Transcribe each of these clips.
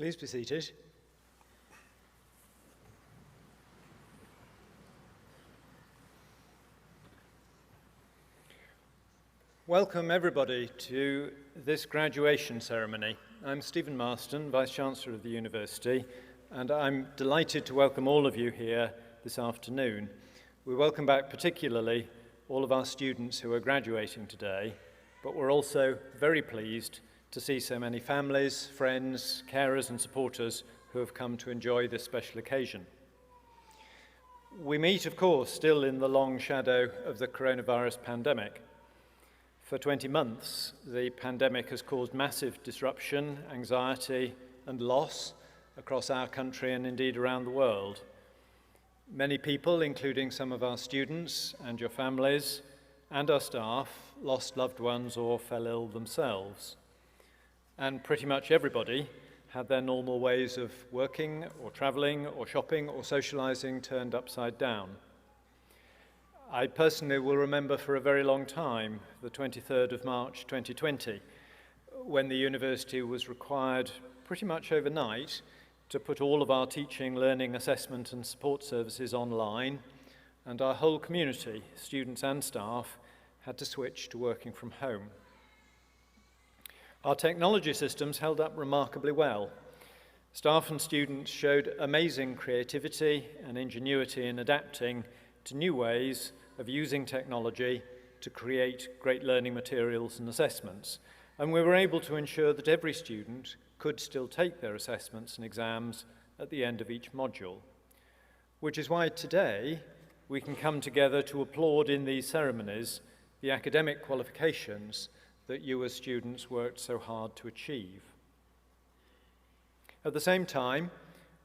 Please be seated. Welcome everybody to this graduation ceremony. I'm Stephen Marston, Vice-Chancellor of the University, and I'm delighted to welcome all of you here this afternoon. We welcome back particularly all of our students who are graduating today, but we're also very pleased to see so many families, friends, carers and supporters who have come to enjoy this special occasion. We meet, of course, still in the long shadow of the coronavirus pandemic. For 20 months, the pandemic has caused massive disruption, anxiety and loss across our country and indeed around the world. Many people, including some of our students and your families and our staff, lost loved ones or fell ill themselves. And pretty much everybody had their normal ways of working or travelling or shopping or socialising turned upside down. I personally will remember for a very long time the 23rd of March 2020, when the university was required pretty much overnight to put all of our teaching, learning, assessment and support services online, and our whole community, students and staff, had to switch to working from home. Our technology systems held up remarkably well. Staff and students showed amazing creativity and ingenuity in adapting to new ways of using technology to create great learning materials and assessments. And we were able to ensure that every student could still take their assessments and exams at the end of each module. Which is why today we can come together to applaud in these ceremonies the academic qualifications that you as students worked so hard to achieve. At the same time,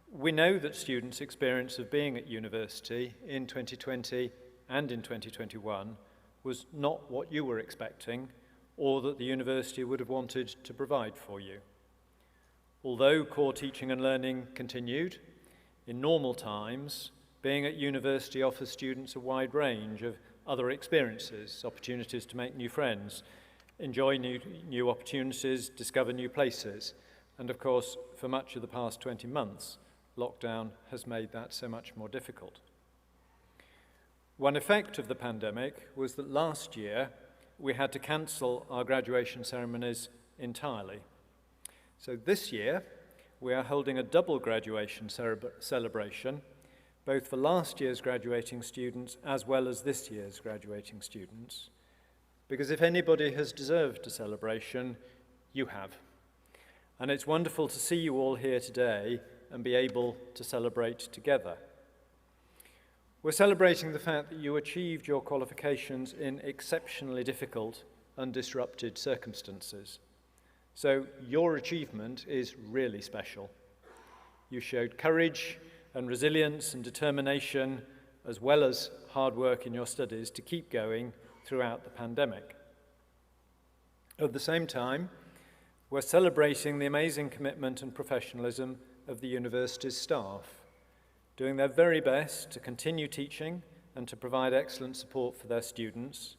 we know that students' experience of being at university in 2020 and in 2021 was not what you were expecting or that the university would have wanted to provide for you. Although core teaching and learning continued, in normal times, being at university offers students a wide range of other experiences, opportunities to make new friends, enjoy new opportunities, discover new places. And of course, for much of the past 20 months, lockdown has made that so much more difficult. One effect of the pandemic was that last year we had to cancel our graduation ceremonies entirely. So this year we are holding a double graduation celebration, both for last year's graduating students as well as this year's graduating students. Because if anybody has deserved a celebration, you have. And it's wonderful to see you all here today and be able to celebrate together. We're celebrating the fact that you achieved your qualifications in exceptionally difficult and disrupted circumstances. So your achievement is really special. You showed courage and resilience and determination, as well as hard work in your studies to keep going throughout the pandemic. At the same time, we're celebrating the amazing commitment and professionalism of the university's staff, doing their very best to continue teaching and to provide excellent support for their students,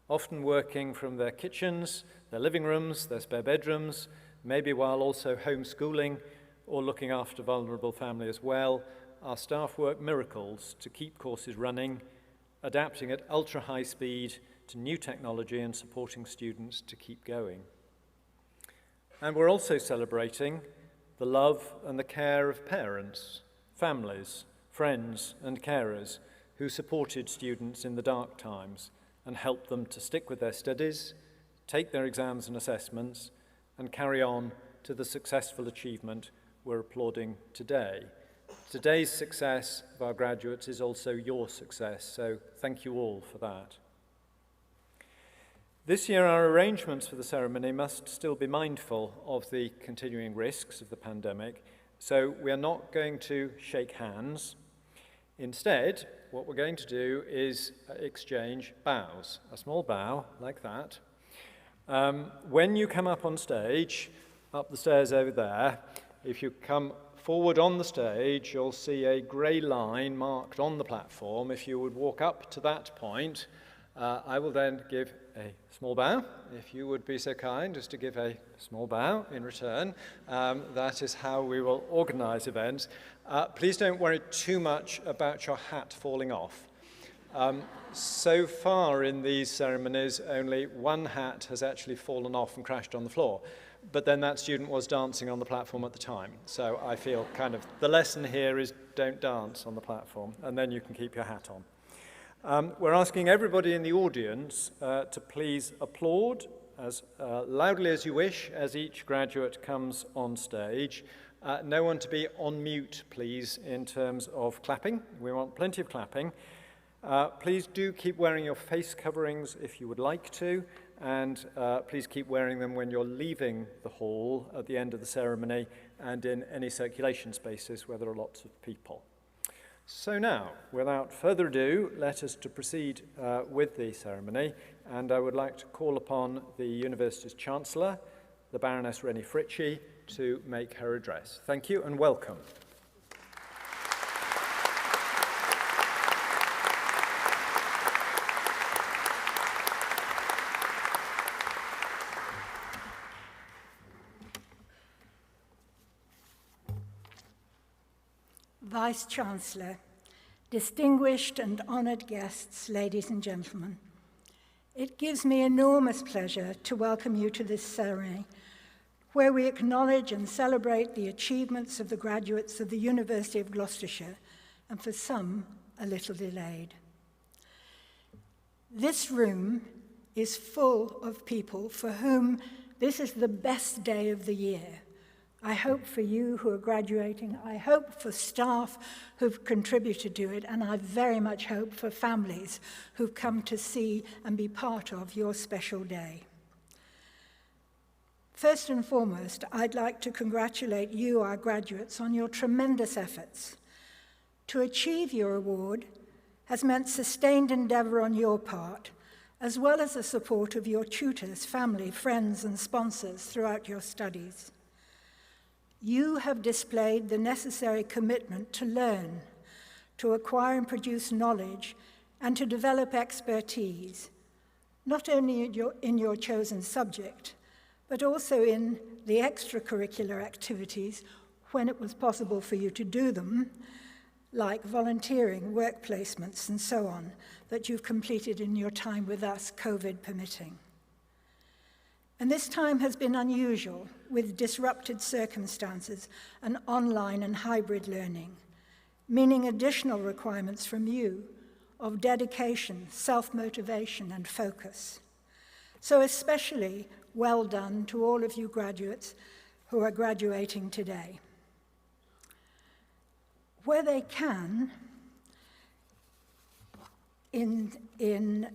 often working from their kitchens, their living rooms, their spare bedrooms, maybe while also homeschooling or looking after vulnerable family as well. Our staff work miracles to keep courses running, adapting at ultra-high speed to new technology and supporting students to keep going. And we're also celebrating the love and the care of parents, families, friends and carers who supported students in the dark times and helped them to stick with their studies, take their exams and assessments, and carry on to the successful achievement we're applauding today. Today's success of our graduates is also your success, so thank you all for that. This year, our arrangements for the ceremony must still be mindful of the continuing risks of the pandemic, so we are not going to shake hands. Instead, what we're going to do is exchange bows, a small bow like that. When you come up on stage, up the stairs over there, if you come forward on the stage, you'll see a grey line marked on the platform. If you would walk up to that point, I will then give a small bow, if you would be so kind as to give a small bow in return. That is how we will organise events. Please don't worry too much about your hat falling off. So far in these ceremonies, only one hat has actually fallen off and crashed on the floor. But then that student was dancing on the platform at the time. So I feel kind of the lesson here is don't dance on the platform, and then you can keep your hat on. We're asking everybody in the audience to please applaud as loudly as you wish as each graduate comes on stage. No one to be on mute, please, in terms of clapping. We want plenty of clapping. Please do keep wearing your face coverings if you would like to, and please keep wearing them when you're leaving the hall at the end of the ceremony and in any circulation spaces where there are lots of people. So now, without further ado, let us to proceed with the ceremony, and I would like to call upon the University's Chancellor, the Baroness Rennie Fritchie, to make her address. Thank you and welcome. Vice-Chancellor, distinguished and honoured guests, ladies and gentlemen, it gives me enormous pleasure to welcome you to this ceremony, where we acknowledge and celebrate the achievements of the graduates of the University of Gloucestershire, and for some, a little delayed. This room is full of people for whom this is the best day of the year. I hope for you who are graduating, I hope for staff who've contributed to it, and I very much hope for families who've come to see and be part of your special day. First and foremost, I'd like to congratulate you, our graduates, on your tremendous efforts. To achieve your award has meant sustained endeavour on your part, as well as the support of your tutors, family, friends, and sponsors throughout your studies. You have displayed the necessary commitment to learn, to acquire and produce knowledge, and to develop expertise, not only in your chosen subject, but also in the extracurricular activities when it was possible for you to do them, like volunteering, work placements, and so on, that you've completed in your time with us, COVID permitting. And this time has been unusual, with disrupted circumstances and online and hybrid learning, meaning additional requirements from you of dedication, self-motivation, and focus. So especially well done to all of you graduates who are graduating today. Where they can, in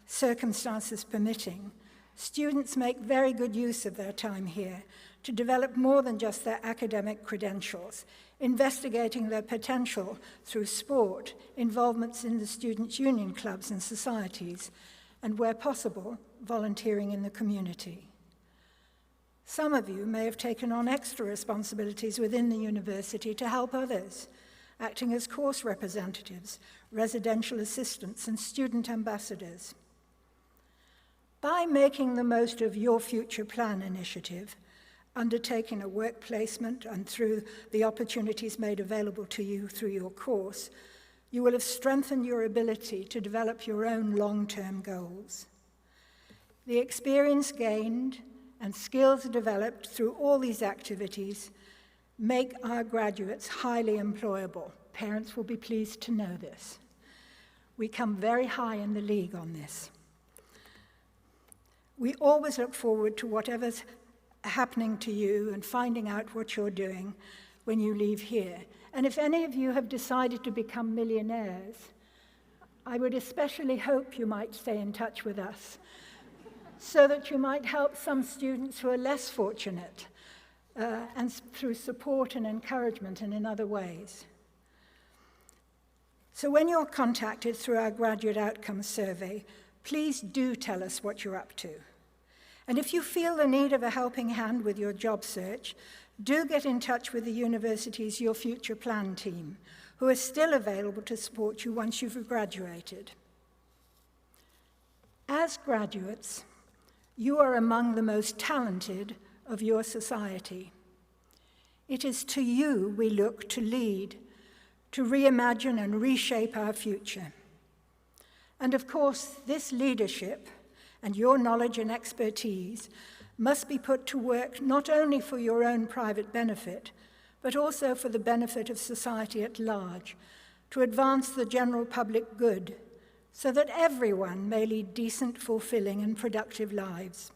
circumstances permitting, students make very good use of their time here to develop more than just their academic credentials, investigating their potential through sport, involvements in the students' union clubs and societies, and where possible, volunteering in the community. Some of you may have taken on extra responsibilities within the university to help others, acting as course representatives, residential assistants, and student ambassadors. By making the most of your future plan initiative, undertaking a work placement and through the opportunities made available to you through your course, you will have strengthened your ability to develop your own long-term goals. The experience gained and skills developed through all these activities make our graduates highly employable. Parents will be pleased to know this. We come very high in the league on this. We always look forward to whatever's happening to you and finding out what you're doing when you leave here. And if any of you have decided to become millionaires, I would especially hope you might stay in touch with us so that you might help some students who are less fortunate and through support and encouragement and in other ways. So when you're contacted through our graduate outcomes survey, please do tell us what you're up to. And if you feel the need of a helping hand with your job search, do get in touch with the university's Your Future Plan team, who are still available to support you once you've graduated. As graduates, you are among the most talented of your society. It is to you we look to lead, to reimagine and reshape our future. And of course, this leadership and your knowledge and expertise must be put to work not only for your own private benefit, but also for the benefit of society at large, to advance the general public good, so that everyone may lead decent, fulfilling, and productive lives.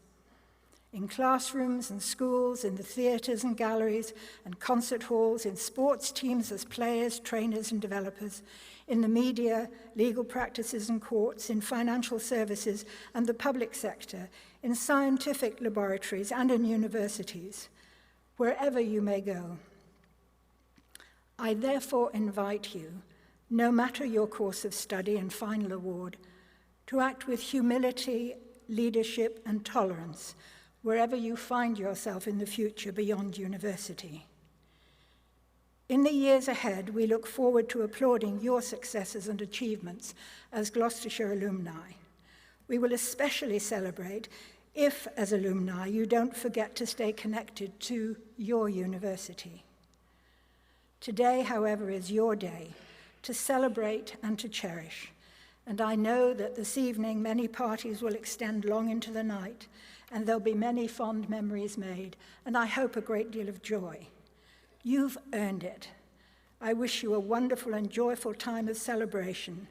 In classrooms and schools, in the theatres and galleries and concert halls, in sports teams as players, trainers, and developers, in the media, legal practices and courts, in financial services and the public sector, in scientific laboratories and in universities, wherever you may go. I therefore invite you, no matter your course of study and final award, to act with humility, leadership, and tolerance wherever you find yourself in the future beyond university. In the years ahead, we look forward to applauding your successes and achievements as Gloucestershire alumni. We will especially celebrate if, as alumni, you don't forget to stay connected to your university. Today, however, is your day to celebrate and to cherish. And I know that this evening many parties will extend long into the night, and there'll be many fond memories made, and I hope a great deal of joy. You've earned it. I wish you a wonderful and joyful time of celebration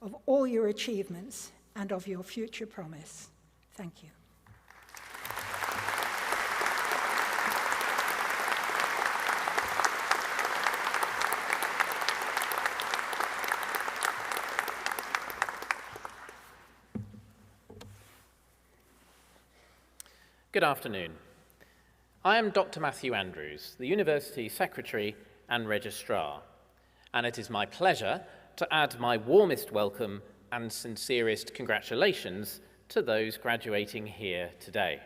of all your achievements and of your future promise. Thank you. Good afternoon. I am Dr. Matthew Andrews, the University Secretary and Registrar, and it is my pleasure to add my warmest welcome and sincerest congratulations to those graduating here today.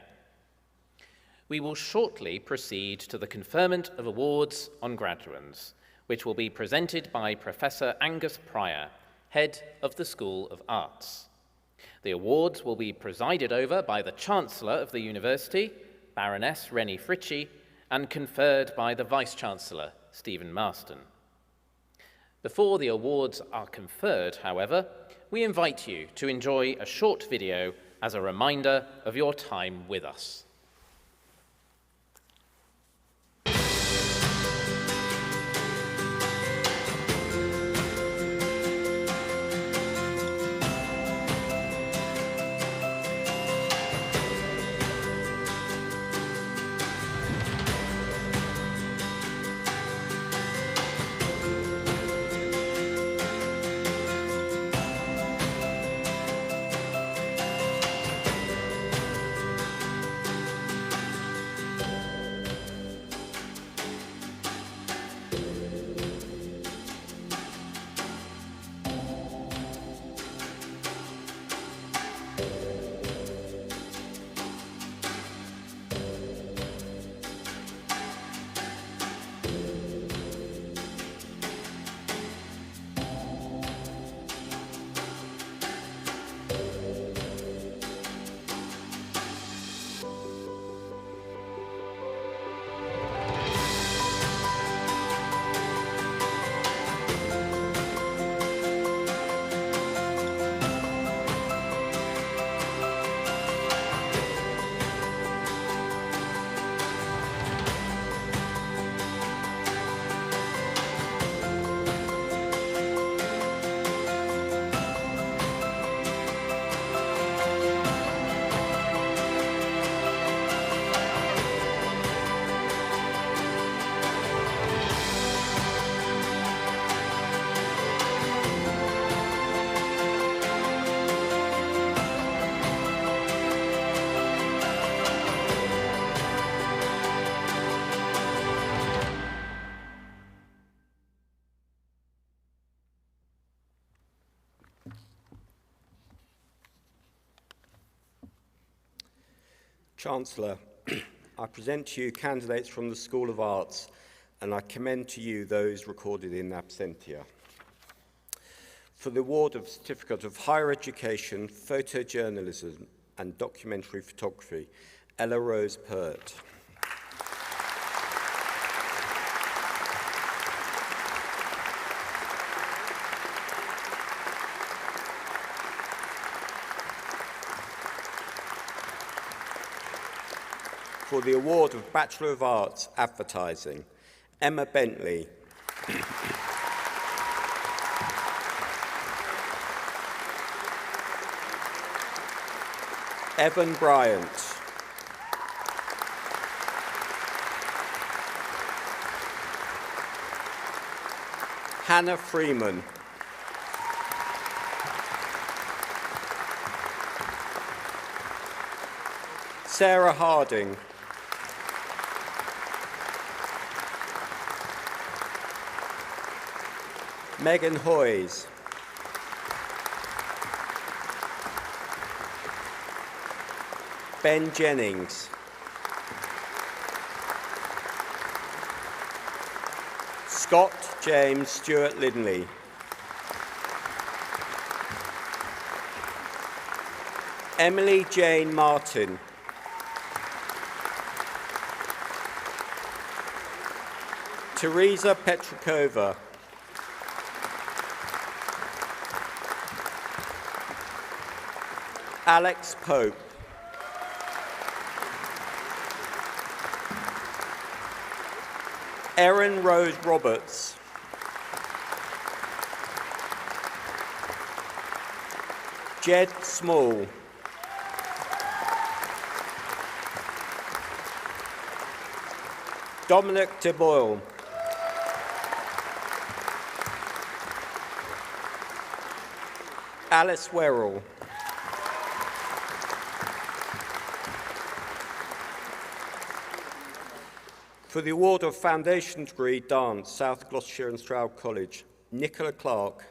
We will shortly proceed to the conferment of awards on graduands, which will be presented by Professor Angus Pryor, Head of the School of Arts. The awards will be presided over by the Chancellor of the University, Baroness Rennie Fritchie, and conferred by the Vice-Chancellor, Stephen Marston. Before the awards are conferred, however, we invite you to enjoy a short video as a reminder of your time with us. Chancellor, I present to you candidates from the School of Arts, and I commend to you those recorded in absentia. For the award of Certificate of Higher Education, Photojournalism and Documentary Photography, Ella Rose Pert. For the award of Bachelor of Arts, Advertising, Emma Bentley. Evan Bryant. Hannah Freeman. Sarah Harding. Megan Hoyes. Ben Jennings. Scott James Stewart Lindley. Emily Jane Martin. Teresa Petrikova. Alex Pope. Erin Rose Roberts. Jed Small. Dominic de Boyle. Alice Werrell. For the award of Foundation Degree Dance, South Gloucestershire and Stroud College, Nicole Clark.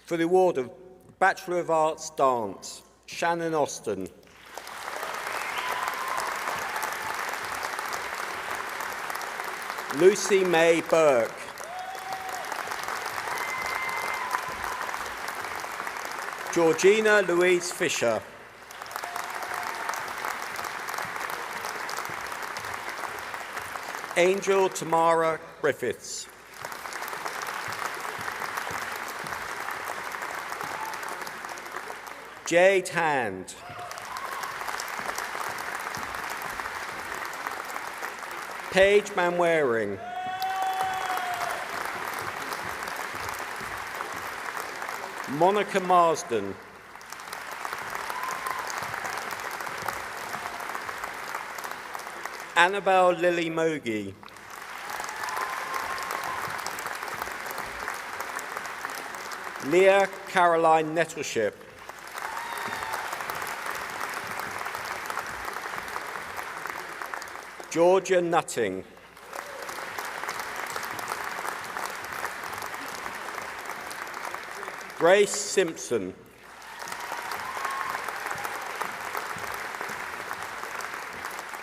For the award of Bachelor of Arts Dance, Shannon Austin. Lucy May Burke. Georgina Louise Fisher. Angel Tamara Griffiths. Jade Hand. Paige Manwaring. Monica Marsden. Annabelle Lily Mogi. Leah Caroline Nettleship. Georgia Nutting. Grace Simpson.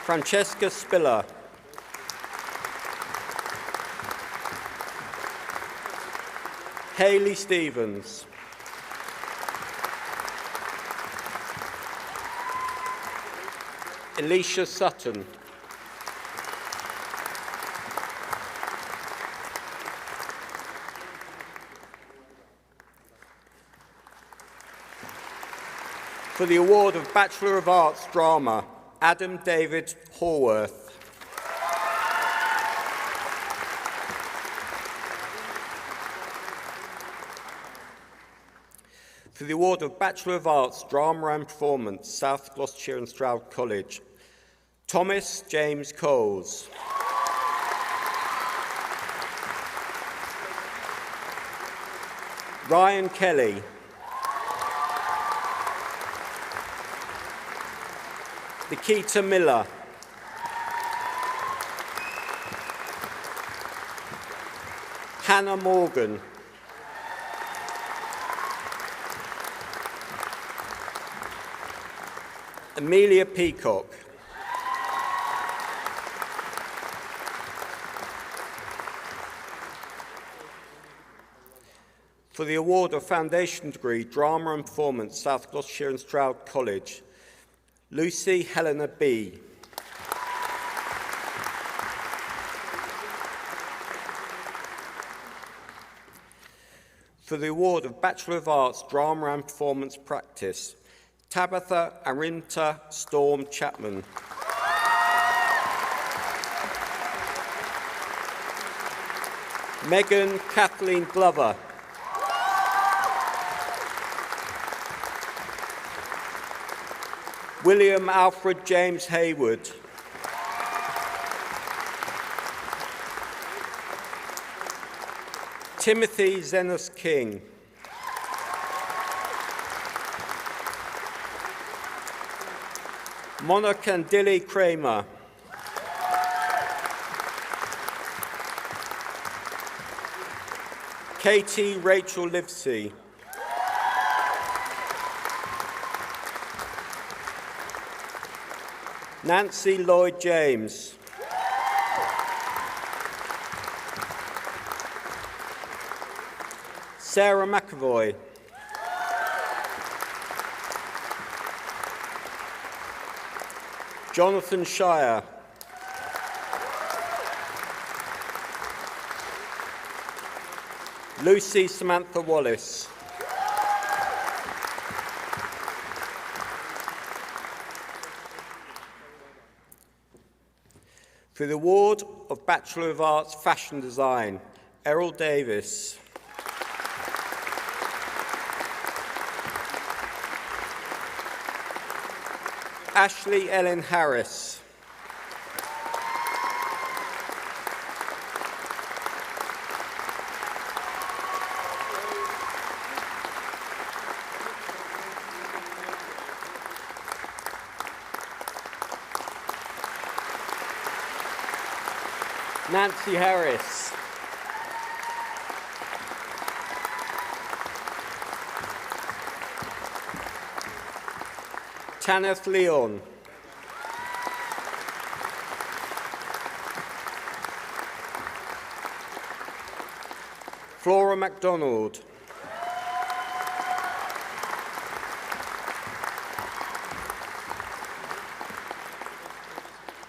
Francesca Spiller. Hayley Stevens. Alicia Sutton. For the award of Bachelor of Arts Drama, Adam David Horworth. For the award of Bachelor of Arts Drama and Performance, South Gloucestershire and Stroud College, Thomas James Coles. Ryan Kelly. Nikita Miller. Hannah Morgan. Amelia Peacock. For the award of Foundation Degree, Drama and Performance, South Gloucestershire and Stroud College, Lucy Helena B. For the award of Bachelor of Arts, Drama and Performance Practice, Tabitha Arinta Storm Chapman. Megan Kathleen Glover. William Alfred James Hayward. Timothy Zenos King. Mona Candili Kramer. Katie Rachel Livesey. Nancy Lloyd James. Sarah McAvoy. Jonathan Shire. Lucy Samantha Wallace. For the award of Bachelor of Arts Fashion Design, Errol Davis. Ashley Ellen Harris. Nancy Harris. Tanith Leon. Flora MacDonald.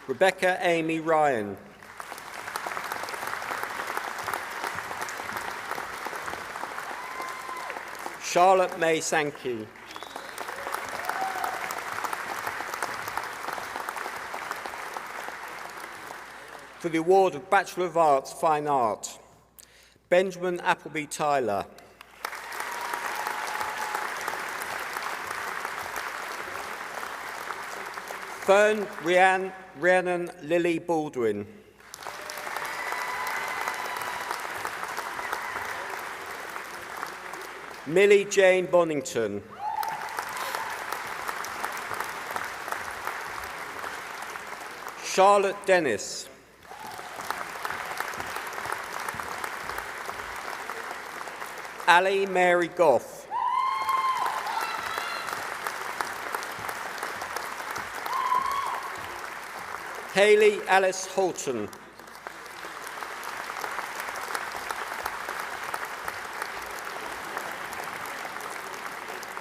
Rebecca Amy Ryan. Charlotte May Sankey. For the award of Bachelor of Arts, Fine Art, Benjamin Appleby Tyler. Fern Rhiannon Lily Baldwin. Millie Jane Bonington. Charlotte Dennis. Ali Mary Goff. Hayley Alice Holton.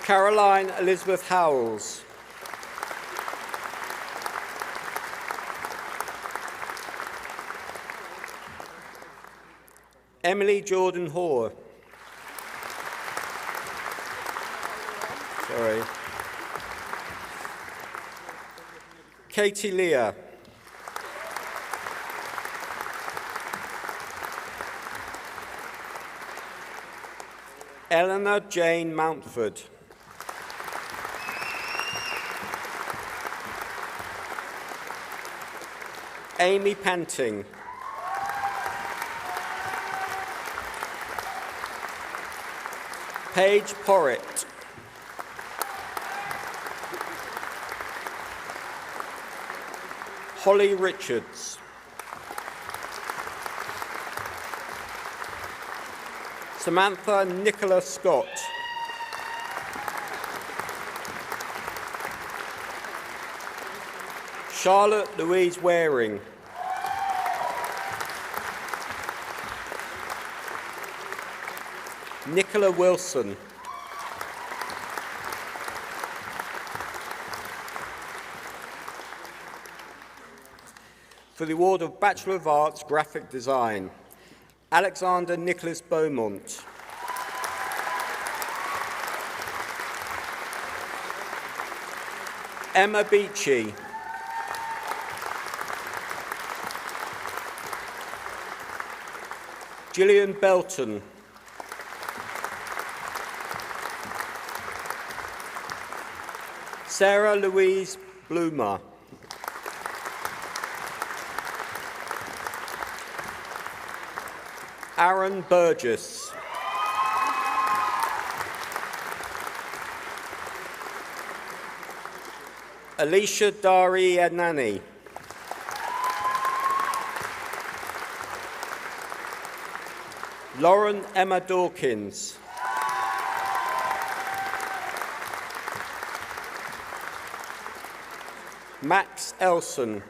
Caroline Elizabeth Howells. Emily Jordan Hoare. Sorry. Katie Leah. Eleanor Jane Mountford. Amy Panting. Paige Porritt. Holly Richards. Samantha Nicola Scott. Charlotte Louise Waring. Nicola Wilson. For the award of Bachelor of Arts, Graphic Design, Alexander Nicholas Beaumont. Emma Beachy. Gillian Belton. Sarah Louise Bloomer. Aaron Burgess. Alicia Dari Anani. Lauren Emma Dawkins. Max Elson.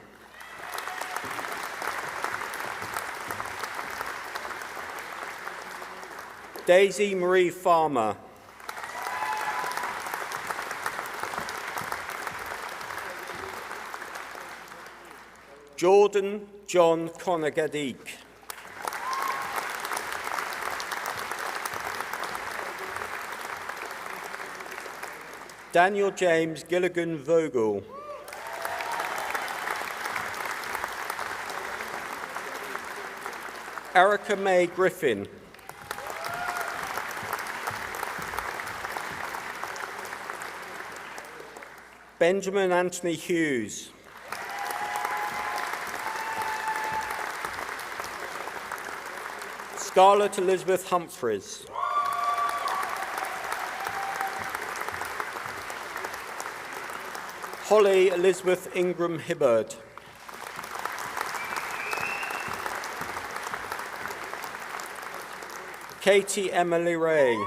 Daisy Marie Farmer. Jordan John Conagadeek. Daniel James Gilligan Vogel. Erica May Griffin. Benjamin Anthony Hughes. Scarlett Elizabeth Humphreys. Holly Elizabeth Ingram Hibbard. Katie Emily Ray.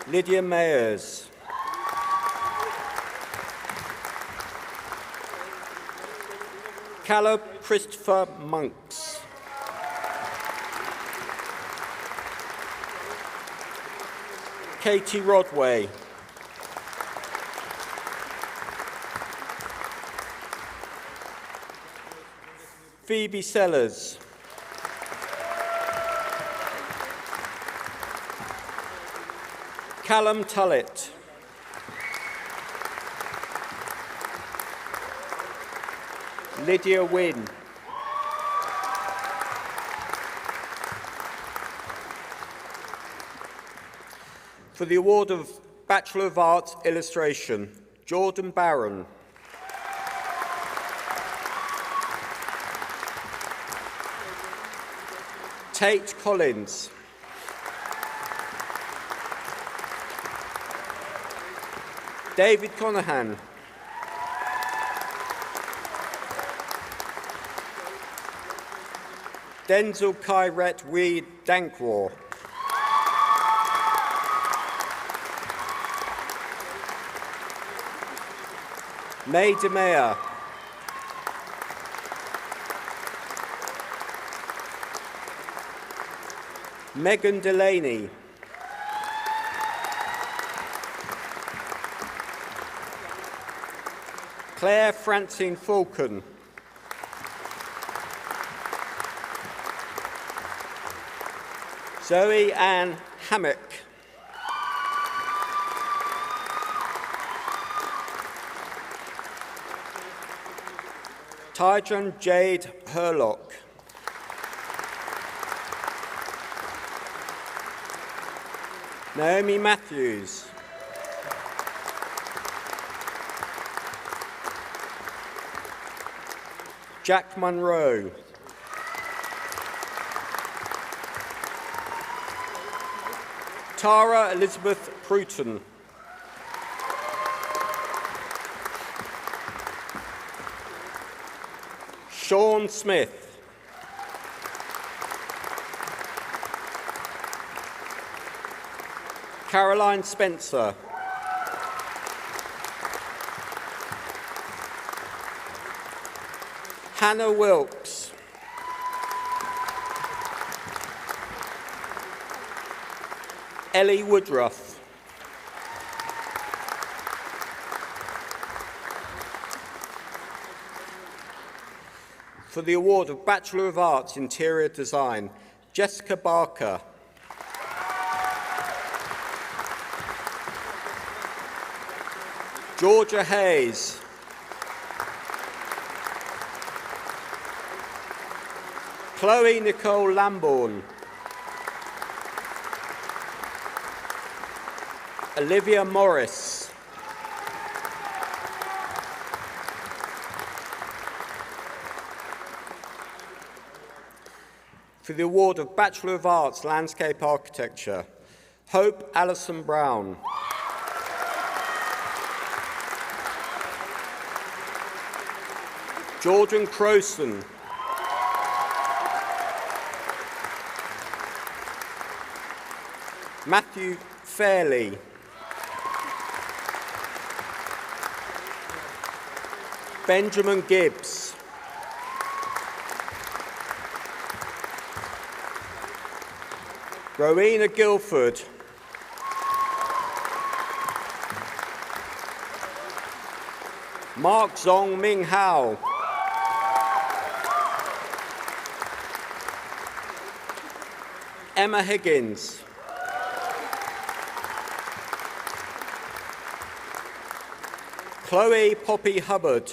Lydia Mayers. Caleb Christopher Monks. Katie Rodway. Phoebe Sellers. Callum Tullett. Lydia Wynne. For the award of Bachelor of Arts Illustration, Jordan Barron. Tate Collins. David Conahan. Denzel Kyret Weed Dankwar. May DeMea. Megan Delaney. Claire Francine Falcon. Zoe Ann Hammock. Tyjon Jade Herlock. Naomi Matthews. Jack Munro. Tara Elizabeth Pruton. Sean Smith. Caroline Spencer. Hannah Wilkes. Ellie Woodruff. For the award of Bachelor of Arts, Interior Design, Jessica Barker. Georgia Hayes. Chloe Nicole Lambourne. Olivia Morris. For the award of Bachelor of Arts, Landscape Architecture, Hope Alison Brown. Jordan Crowson. Matthew Fairley. Benjamin Gibbs. Rowena Guilford. Mark Zong Ming Hao. Emma Higgins. Chloe Poppy Hubbard.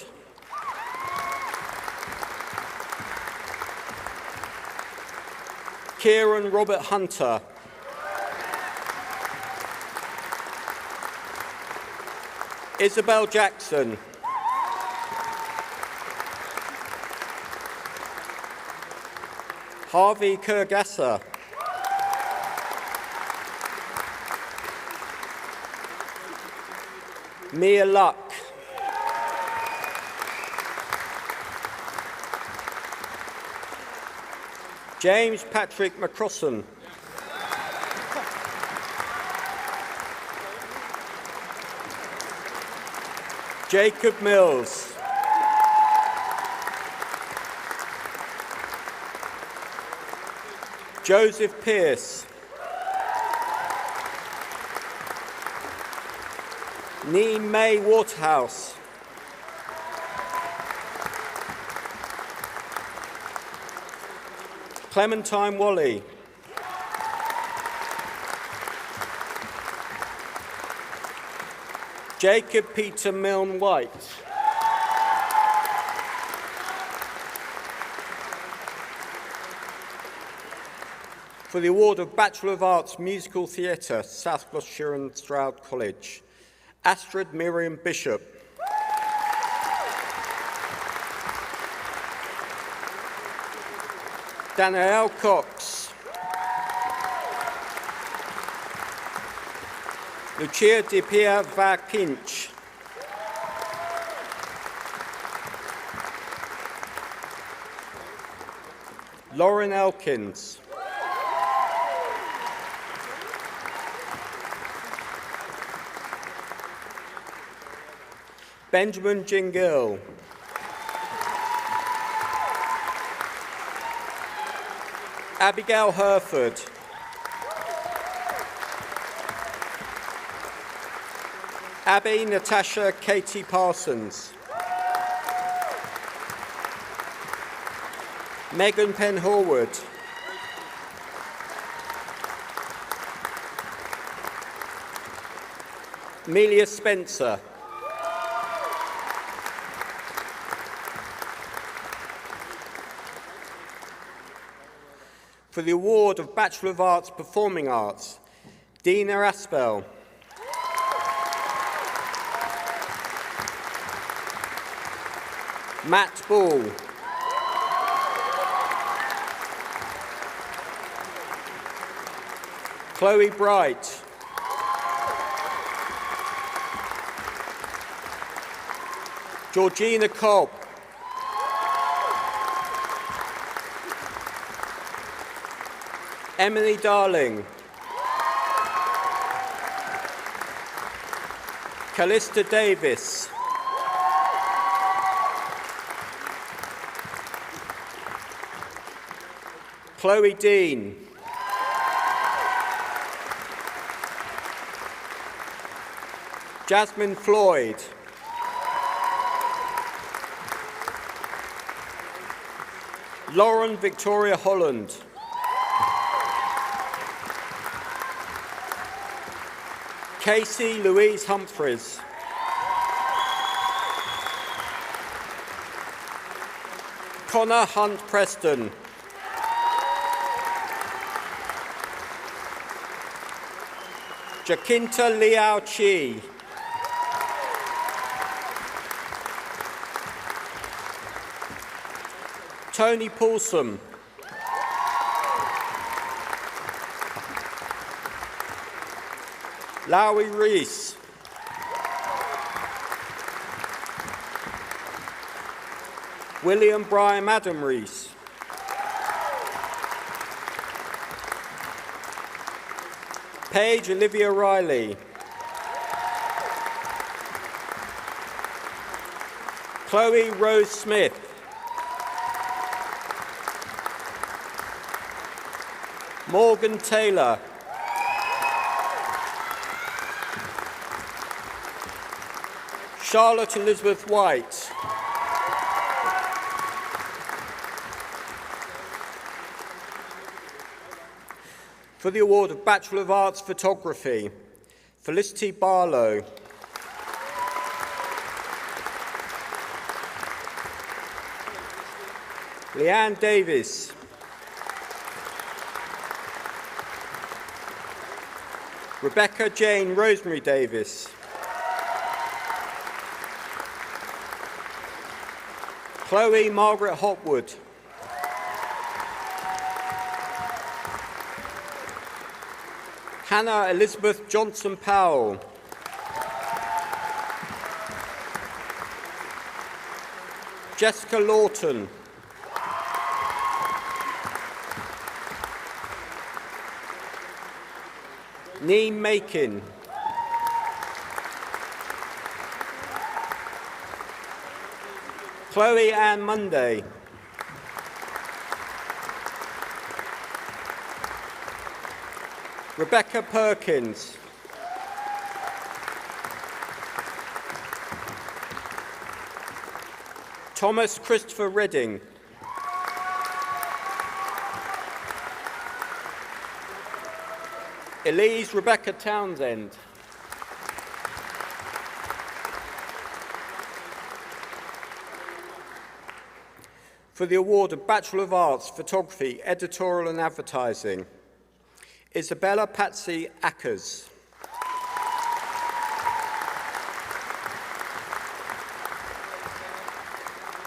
Kieran Robert Hunter. Isabel Jackson. Harvey Kurgasa. Mia Luck. James Patrick McCrossan. Jacob Mills. Joseph Pearce. Nee May Waterhouse. Clementine Wally. Jacob Peter Milne White. For the award of Bachelor of Arts, Musical Theatre, South Gloucestershire and Stroud College, Astrid Miriam Bishop. Danielle Cox. Lucia Di Pia Vakinch. Lauren Elkins. Benjamin Jingill. Abigail Herford. Abby Natasha Katie Parsons. Megan Penn Horwood. Amelia Spencer. For the award of Bachelor of Arts, Performing Arts, Dina Aspel. Matt Ball. Chloe Bright. Georgina Cobb. Emily Darling. Callista Davis. Chloe Dean. Jasmine Floyd. Lauren Victoria Holland. Casey Louise Humphreys. Connor Hunt Preston. Jacinta Liao Chi. Tony Paulson. Lowie Rees. William Brian Adam Rees. Paige Olivia Riley. Chloe Rose Smith. Morgan Taylor. Charlotte Elizabeth White. For the award of Bachelor of Arts Photography, Felicity Barlow. Leanne Davis. Rebecca Jane Rosemary Davis. Chloe Margaret Hopwood. Hannah Elizabeth Johnson Powell. Jessica Lawton. Neem Makin. Chloe Ann Monday. Rebecca Perkins. Thomas Christopher Redding. Elise Rebecca Townsend. For the award of Bachelor of Arts, Photography, Editorial and Advertising, Isabella Patsy Ackers.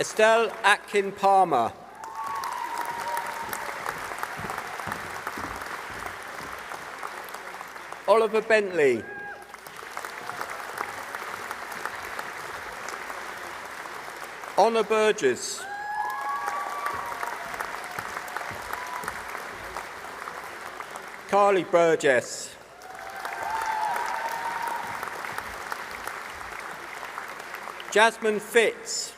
Estelle Atkin Palmer. Oliver Bentley. Honor Burgess. Carly Burgess. Jasmine Fitz.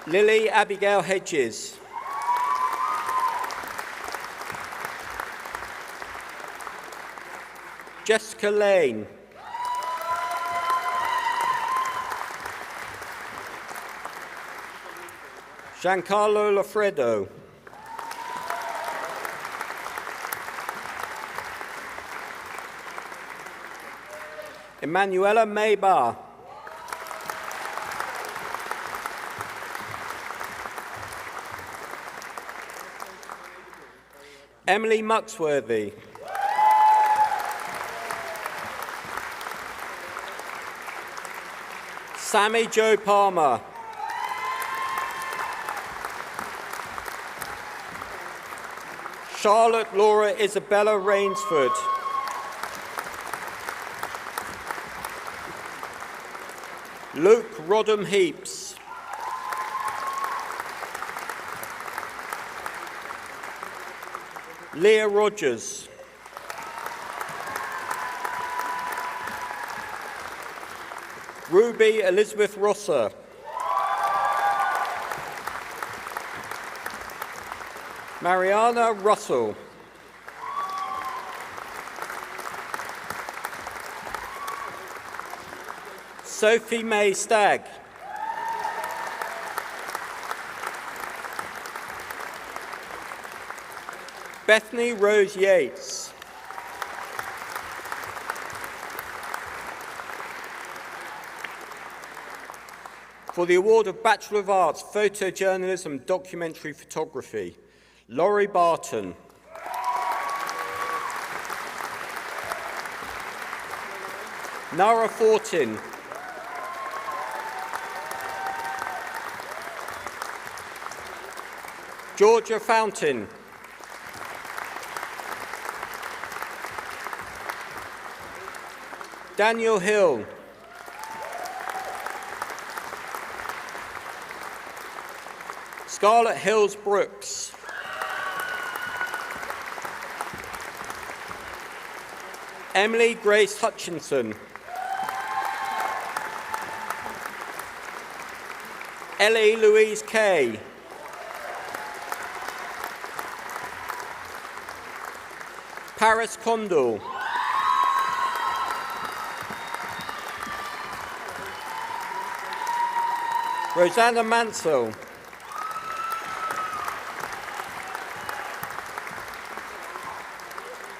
Lily Abigail Hedges. Jessica Lane. Giancarlo Lafredo. Emanuela Maybar. Emily Muxworthy. Sammy Jo Palmer. Charlotte Laura Isabella Rainsford. Luke Rodham Heaps. Leah Rogers. Ruby Elizabeth Rosser. Mariana Russell. Sophie May Stagg. Bethany Rose Yates. For the award of Bachelor of Arts, Photojournalism, Documentary Photography, Laurie Barton. Nara Fortin. Georgia Fountain. Daniel Hill. Scarlett Hills Brooks. Emily Grace Hutchinson. Ellie Louise Kay. Paris Condell. Rosanna Mansell.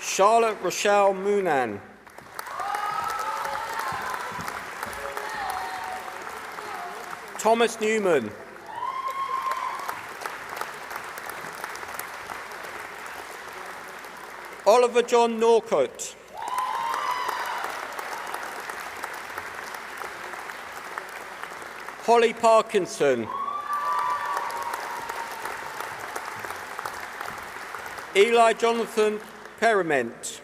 Charlotte Rochelle Moonan. Thomas Newman. Oliver John Norcott. Holly Parkinson. Eli Jonathan Perriment.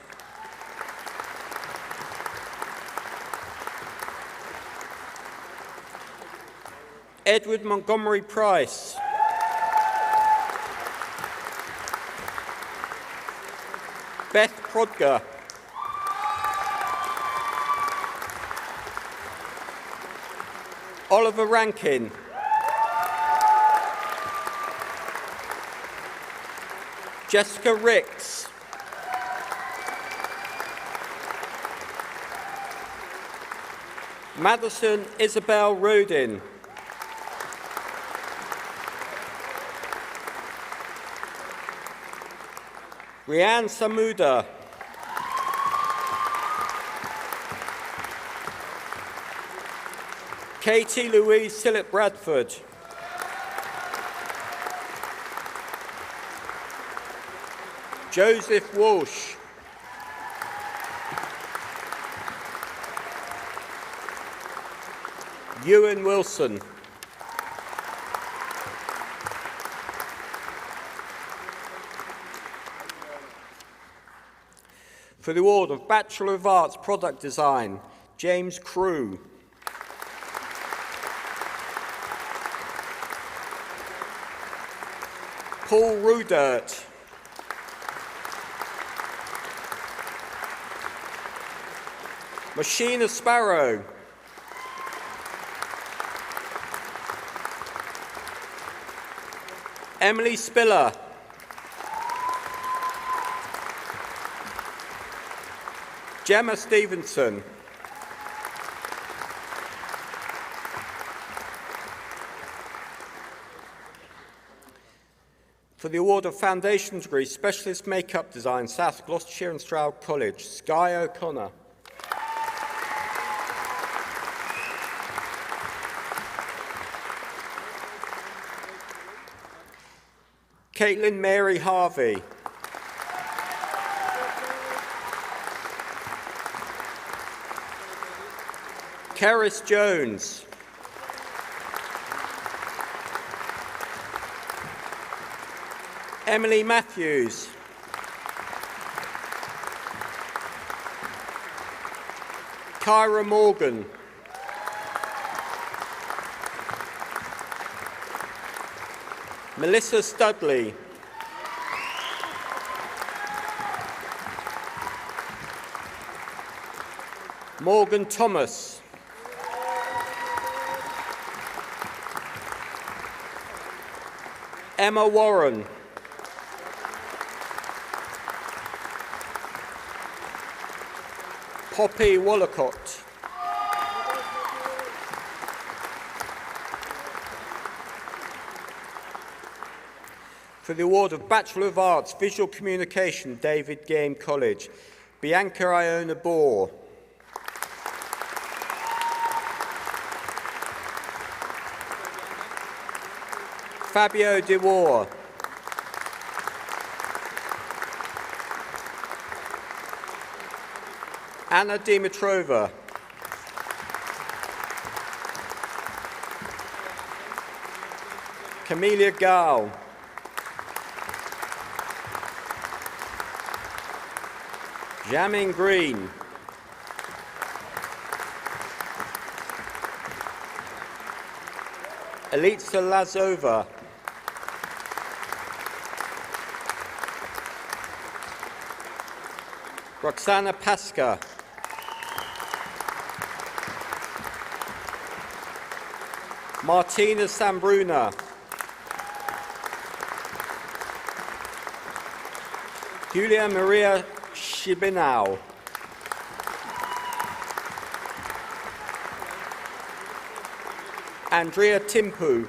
Edward Montgomery Price. Beth Prodger. Oliver Rankin. Jessica Ricks. Madison Isabel Rodin. Rianne Samuda. Katie Louise Sillett Bradford. Joseph Walsh. Ewan Wilson. For the award of Bachelor of Arts Product Design, James Crew. Paul Rudert. Machina Sparrow. Emily Spiller. Gemma Stevenson. For the award of Foundation Degree, Specialist Makeup Design, South Gloucestershire and Stroud College, Skye O'Connor. Caitlin Mary Harvey. Keris Jones. Emily Matthews. Kyra Morgan. Melissa Studley. Morgan Thomas. Emma Warren. Poppy Wallacott. For the award of Bachelor of Arts, Visual Communication, David Game College, Bianca Iona Bohr. Fabio De War. Anna Dimitrova. Camelia Gao. Jamin Green. Elitsa Lazova. Roxana Pasca. Martina Sambruna. Julia Maria Shibinau. Andrea Timpu.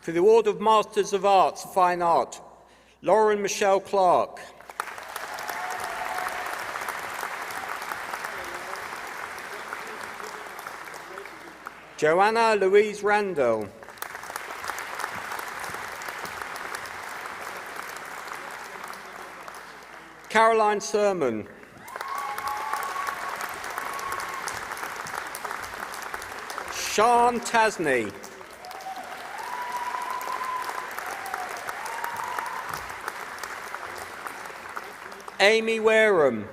For the award of Masters of Arts, Fine Art, Lauren Michelle Clark. Joanna Louise Randall. Caroline Sermon. Sean Tasney. Amy Wareham.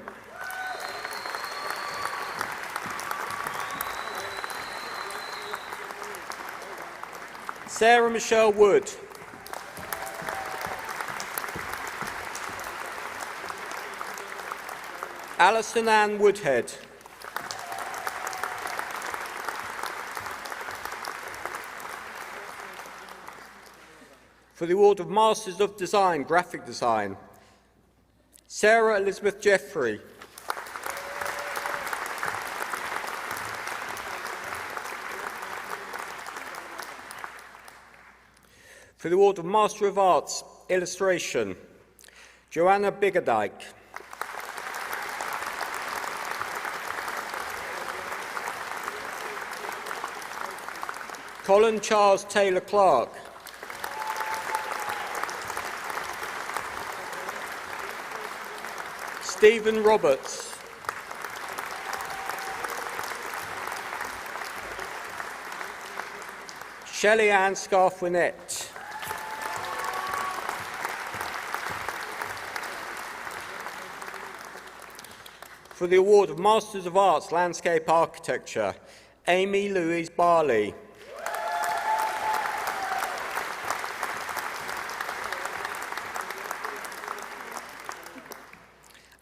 Sarah Michelle Wood. Alison Ann Woodhead. For the award of Masters of Design, Graphic Design, Sarah Elizabeth Jeffrey. For the award of Master of Arts, Illustration, Joanna Biggerdike. Colin Charles Taylor Clark. Stephen Roberts. Shelley Ann Scarf-Winnett. For the award of Masters of Arts, Landscape Architecture, Amy Louise Barley.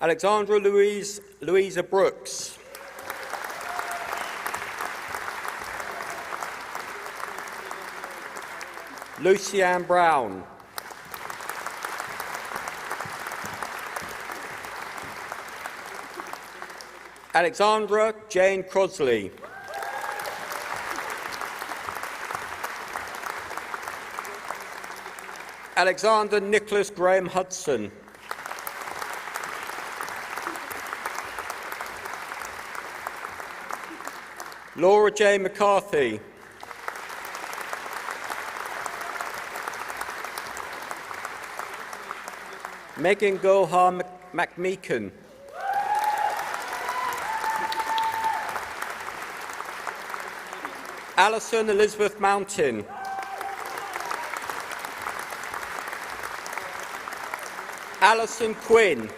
Alexandra Louisa Brooks. Lucianne Brown. Alexandra Jane Crosley. Alexander Nicholas Graham Hudson. Laura J. McCarthy. Megan Gohar McMeekan. Alison Elizabeth Mountain. Alison Quinn.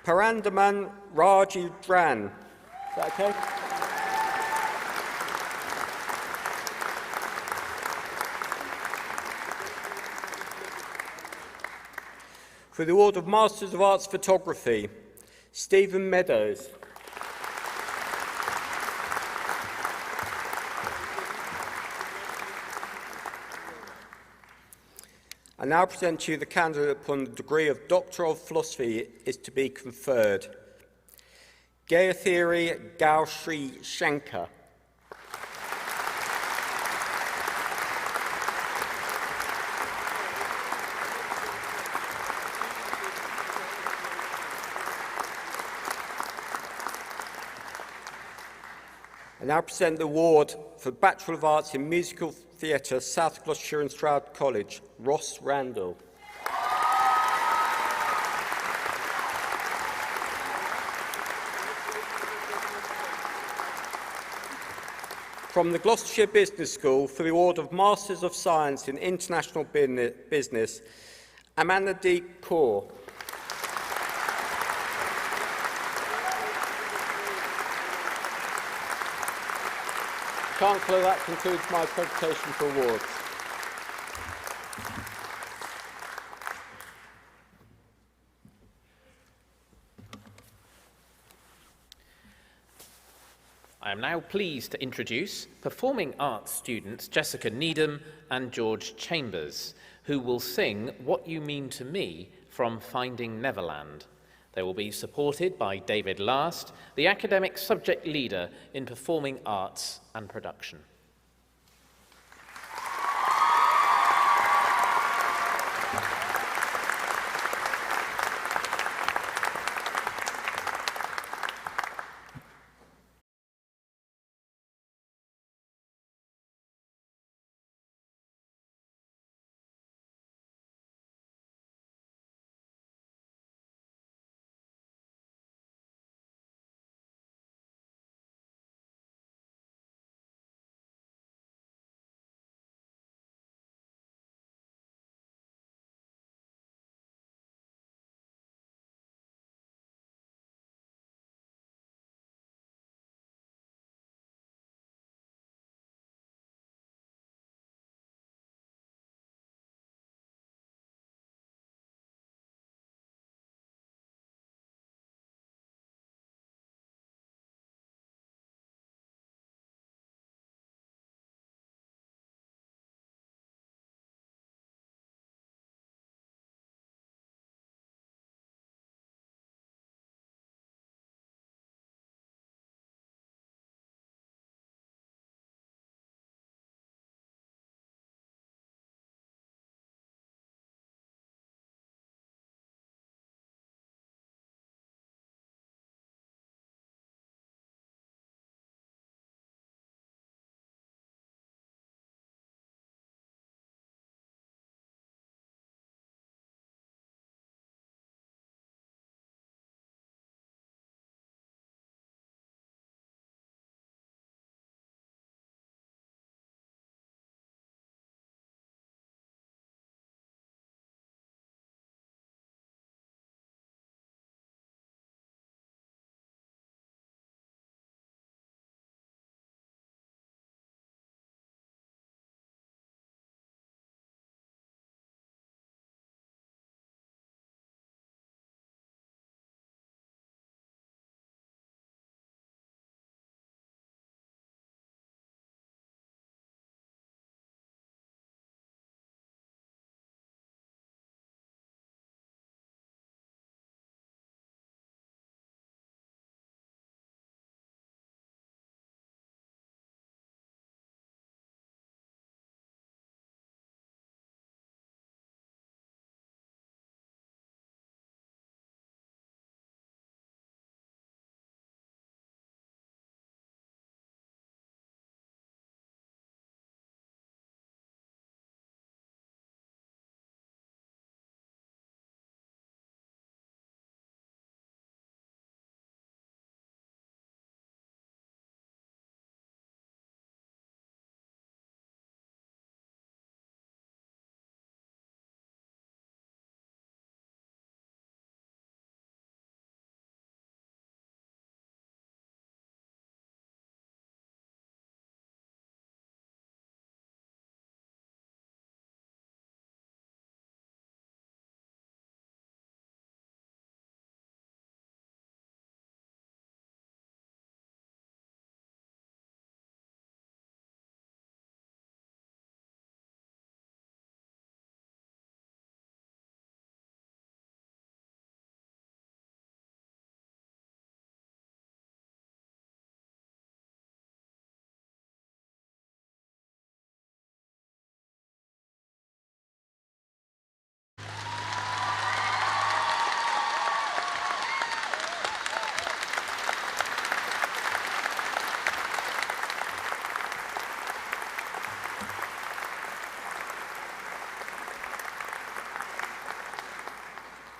Parandaman Rajendran. Is that okay? For the award of Masters of Arts Photography, Stephen Meadows. I now present to you the candidate upon the degree of Doctor of Philosophy is to be conferred. Gayatri Gausri Shankar. I now present the award for Bachelor of Arts in Musical Theatre, South Gloucestershire and Stroud College, Ross Randall. From the Gloucestershire Business School for the award of Masters of Science in International Business, Amandeep Kaur. Chancellor, that concludes my presentation for awards. I am now pleased to introduce performing arts students Jessica Needham and George Chambers, who will sing What You Mean to Me from Finding Neverland. They will be supported by David Last, the academic subject leader in performing arts and production.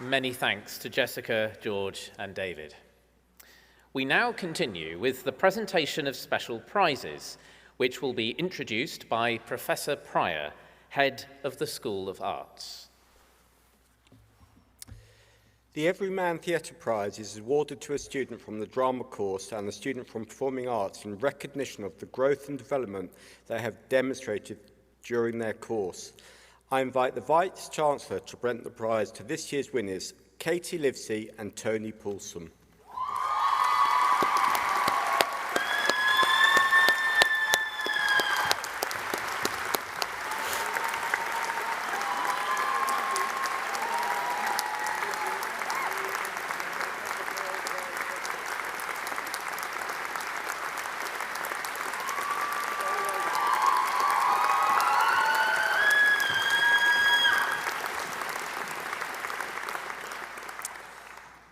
Many thanks to Jessica, George, and David. We now continue with the presentation of special prizes, which will be introduced by Professor Pryor, Head of the School of Arts. The Everyman Theatre Prize is awarded to a student from the drama course and a student from performing arts in recognition of the growth and development they have demonstrated during their course. I invite the Vice Chancellor to present the prize to this year's winners, Katie Livesey and Tony Poulsen.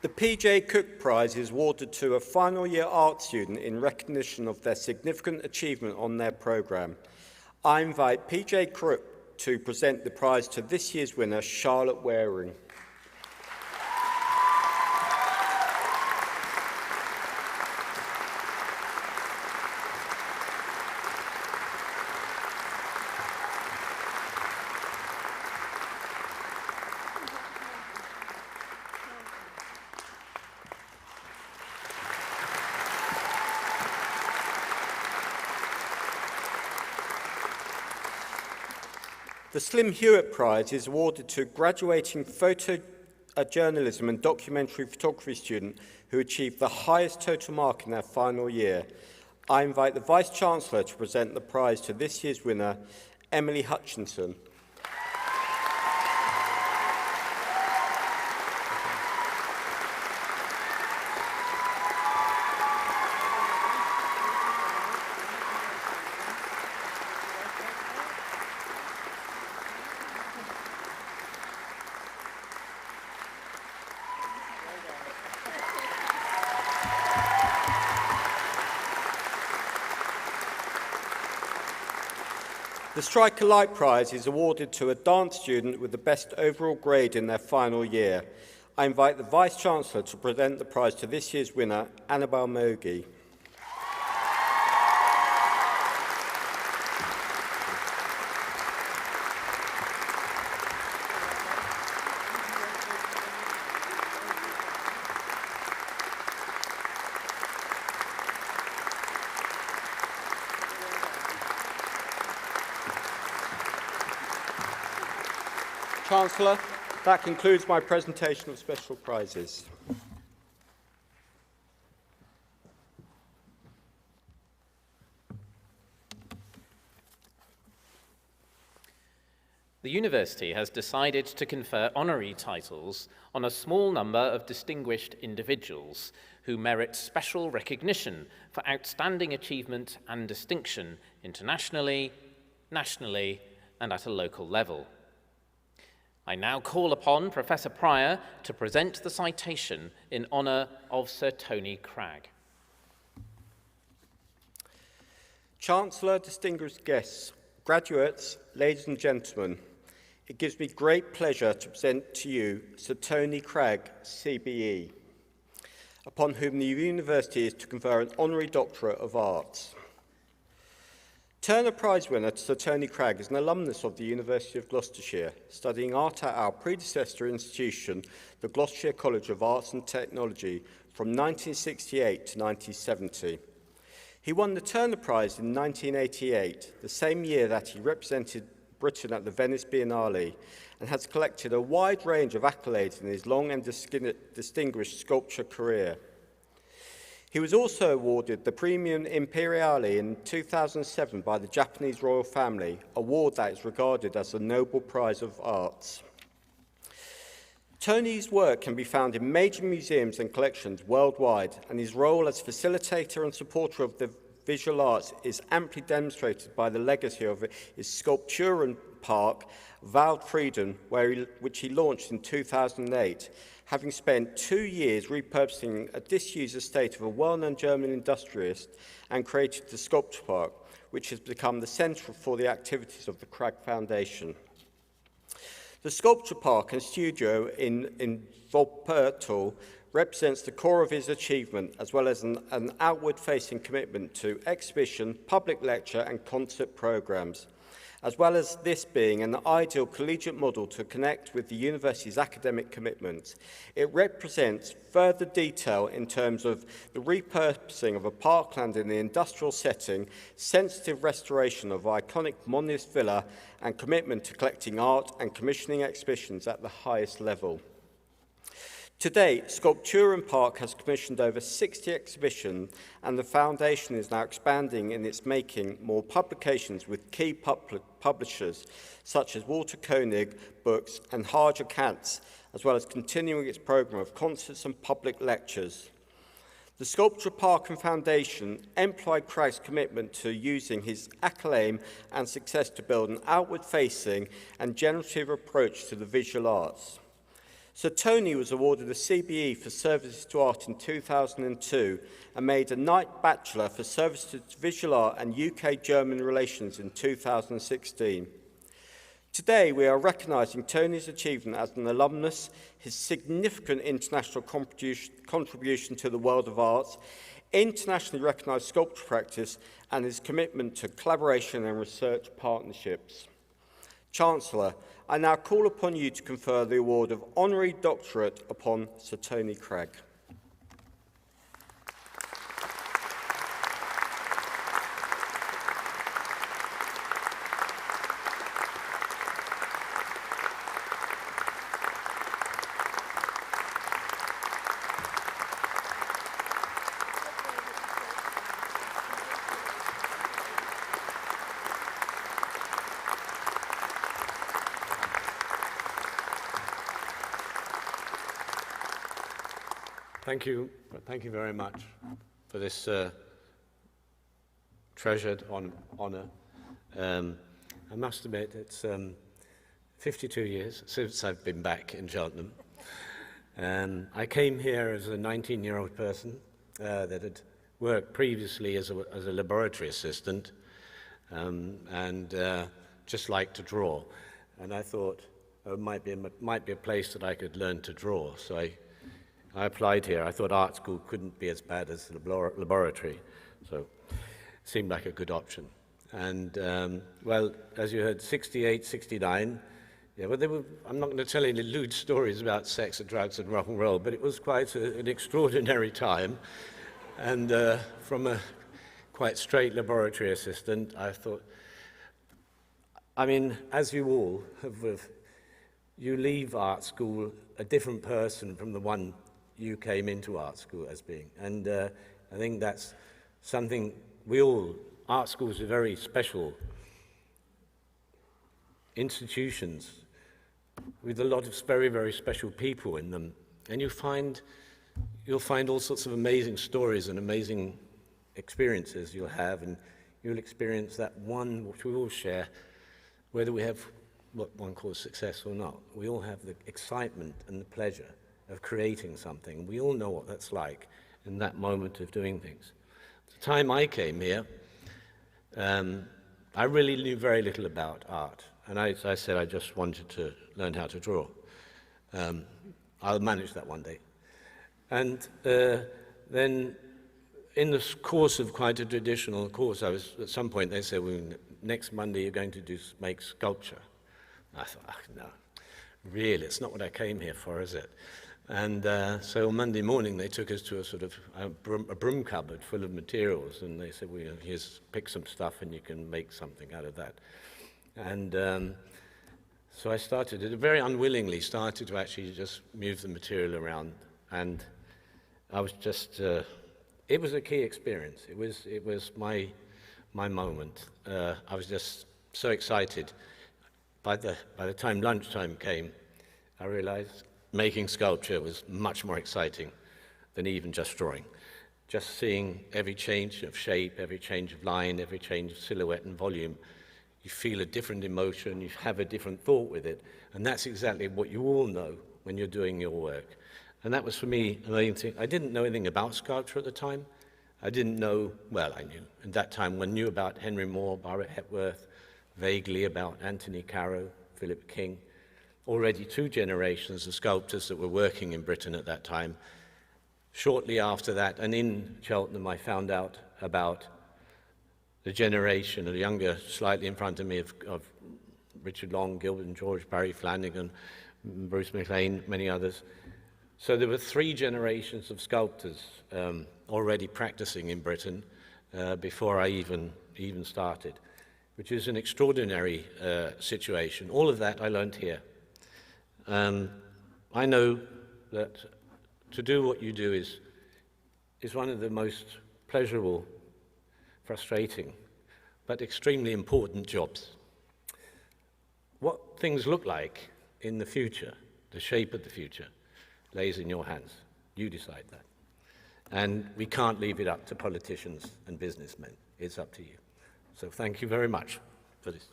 The PJ Cook Prize is awarded to a final year art student in recognition of their significant achievement on their programme. I invite PJ Cook to present the prize to this year's winner, Charlotte Waring. The Slim Hewitt Prize is awarded to a graduating photojournalism and documentary photography student who achieved the highest total mark in their final year. I invite the Vice Chancellor to present the prize to this year's winner, Emily Hutchinson. The Striker Light Prize is awarded to a dance student with the best overall grade in their final year. I invite the Vice Chancellor to present the prize to this year's winner, Annabelle Mogi. Chancellor, that concludes my presentation of special prizes. The university has decided to confer honorary titles on a small number of distinguished individuals who merit special recognition for outstanding achievement and distinction internationally, nationally, and at a local level. I now call upon Professor Pryor to present the citation in honour of Sir Tony Cragg. Chancellor, distinguished guests, graduates, ladies and gentlemen, it gives me great pleasure to present to you Sir Tony Cragg, CBE, upon whom the university is to confer an honorary doctorate of arts. Turner Prize winner Sir Tony Cragg is an alumnus of the University of Gloucestershire, studying art at our predecessor institution, the Gloucestershire College of Arts and Technology, from 1968 to 1970. He won the Turner Prize in 1988, the same year that he represented Britain at the Venice Biennale, and has collected a wide range of accolades in his long and distinguished sculpture career. He was also awarded the Premium Imperiale in 2007 by the Japanese royal family, a award that is regarded as the Nobel Prize of Arts. Tony's work can be found in major museums and collections worldwide, and his role as facilitator and supporter of the visual arts is amply demonstrated by the legacy of his Sculpturen Park, Waldfrieden, which he launched in 2008, having spent 2 years repurposing a disused estate of a well-known German industrialist and created the Sculpture Park, which has become the centre for the activities of the Cragg Foundation. The sculpture park and studio in Wuppertal represents the core of his achievement, as well as an outward-facing commitment to exhibition, public lecture and concert programmes, as well as this being an ideal collegiate model to connect with the university's academic commitments. It represents further detail in terms of the repurposing of a parkland in the industrial setting, sensitive restoration of iconic monist villa, and commitment to collecting art and commissioning exhibitions at the highest level. To date, Sculpturum Park has commissioned over 60 exhibitions, and the foundation is now expanding in its making more publications with key publishers such as Walter Koenig Books and Harger Katz, as well as continuing its programme of concerts and public lectures. The Sculpture Park and Foundation employed Craig's commitment to using his acclaim and success to build an outward-facing and generative approach to the visual arts. Sir Tony was awarded a CBE for services to art in 2002 and made a Knight Bachelor for service to visual art and UK-German relations in 2016. Today, we are recognising Tony's achievement as an alumnus, his significant international contribution to the world of arts, internationally recognised sculpture practice, and his commitment to collaboration and research partnerships. Chancellor, I now call upon you to confer the award of Honorary Doctorate upon Sir Tony Craig. Thank you very much for this treasured honour. I must admit, it's 52 years since I've been back in Cheltenham. I came here as a 19-year-old person that had worked previously as a laboratory assistant and just liked to draw. And I thought it might be a place that I could learn to draw. So I applied here. I thought art school couldn't be as bad as the laboratory, so it seemed like a good option. And, well, as you heard, 68, 69, yeah, but I'm not going to tell any lewd stories about sex and drugs and rock and roll, but it was quite an extraordinary time. And from a quite straight laboratory assistant, I thought, I mean, as you all have, you leave art school a different person from the one you came into art school as being. And I think that's something art schools are very special institutions with a lot of very, very special people in them. And you'll find all sorts of amazing stories and amazing experiences you'll have, and you'll experience that one which we all share, whether we have what one calls success or not. We all have the excitement and the pleasure of creating something. We all know what that's like in that moment of doing things. At the time I came here, I really knew very little about art. And as I said, I just wanted to learn how to draw. I'll manage that one day. And then in the course of quite a traditional course, at some point they said, well, next Monday you're going to make sculpture. I thought, no, really, it's not what I came here for, is it? And so on Monday morning, they took us to a sort of a broom cupboard full of materials, and they said, well, here's, pick some stuff and you can make something out of that. And so I very unwillingly started to actually just move the material around, and I was just, it was a key experience. It was my moment. I was just so excited. By the time lunchtime came, I realized making sculpture was much more exciting than even just drawing. Just seeing every change of shape, every change of line, every change of silhouette and volume, you feel a different emotion, you have a different thought with it, and that's exactly what you all know when you're doing your work. And that was for me amazing thing. I didn't know anything about sculpture at the time. I didn't know, well, I knew. At that time, one knew about Henry Moore, Barrett Hepworth, vaguely about Anthony Caro, Philip King, already 2 generations of sculptors that were working in Britain at that time. Shortly after that, and in Cheltenham, I found out about the generation, a younger, slightly in front of me, of Richard Long, Gilbert and George, Barry Flanagan, Bruce MacLean, many others. So there were 3 generations of sculptors already practicing in Britain before I even started, which is an extraordinary situation. All of that I learned here. I know that to do what you do is one of the most pleasurable, frustrating, but extremely important jobs. What things look like in the future, the shape of the future, lays in your hands. You decide that. And we can't leave it up to politicians and businessmen. It's up to you. So thank you very much for this.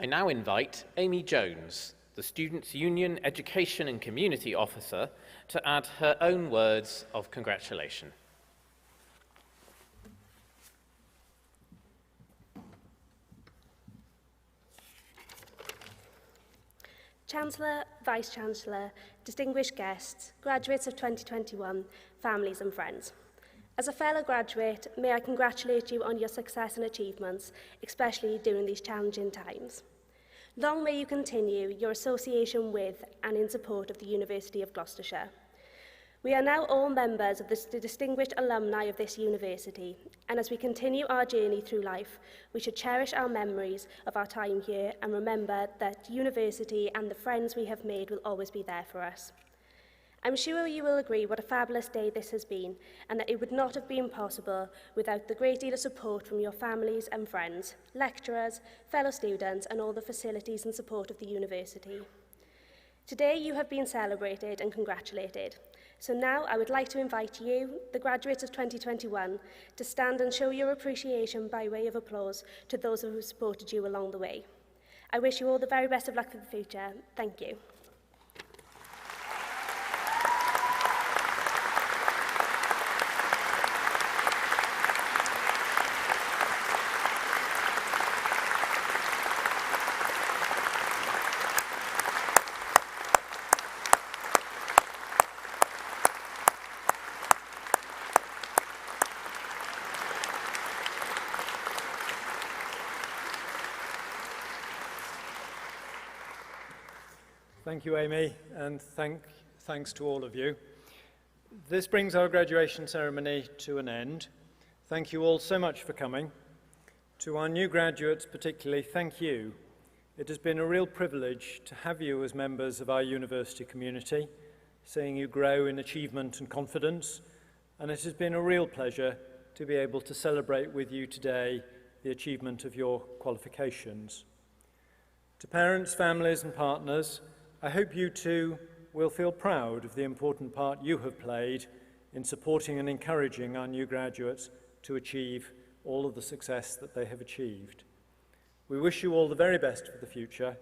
I now invite Amy Jones, the Students' Union Education and Community Officer, to add her own words of congratulation. Chancellor, Vice-Chancellor, distinguished guests, graduates of 2021, families and friends. As a fellow graduate, may I congratulate you on your success and achievements, especially during these challenging times. Long may you continue your association with and in support of the University of Gloucestershire. We are now all members of the distinguished alumni of this university, and as we continue our journey through life, we should cherish our memories of our time here and remember that university and the friends we have made will always be there for us. I'm sure you will agree what a fabulous day this has been, and that it would not have been possible without the great deal of support from your families and friends, lecturers, fellow students, and all the facilities and support of the university. Today you have been celebrated and congratulated. So now I would like to invite you, the graduates of 2021, to stand and show your appreciation by way of applause to those who have supported you along the way. I wish you all the very best of luck for the future. Thank you. Thank you, Amy, and thanks to all of you. This brings our graduation ceremony to an end. Thank you all so much for coming. To our new graduates particularly, thank you. It has been a real privilege to have you as members of our university community, seeing you grow in achievement and confidence, and it has been a real pleasure to be able to celebrate with you today the achievement of your qualifications. To parents, families and partners, I hope you too will feel proud of the important part you have played in supporting and encouraging our new graduates to achieve all of the success that they have achieved. We wish you all the very best for the future,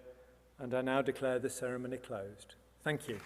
and I now declare this ceremony closed. Thank you.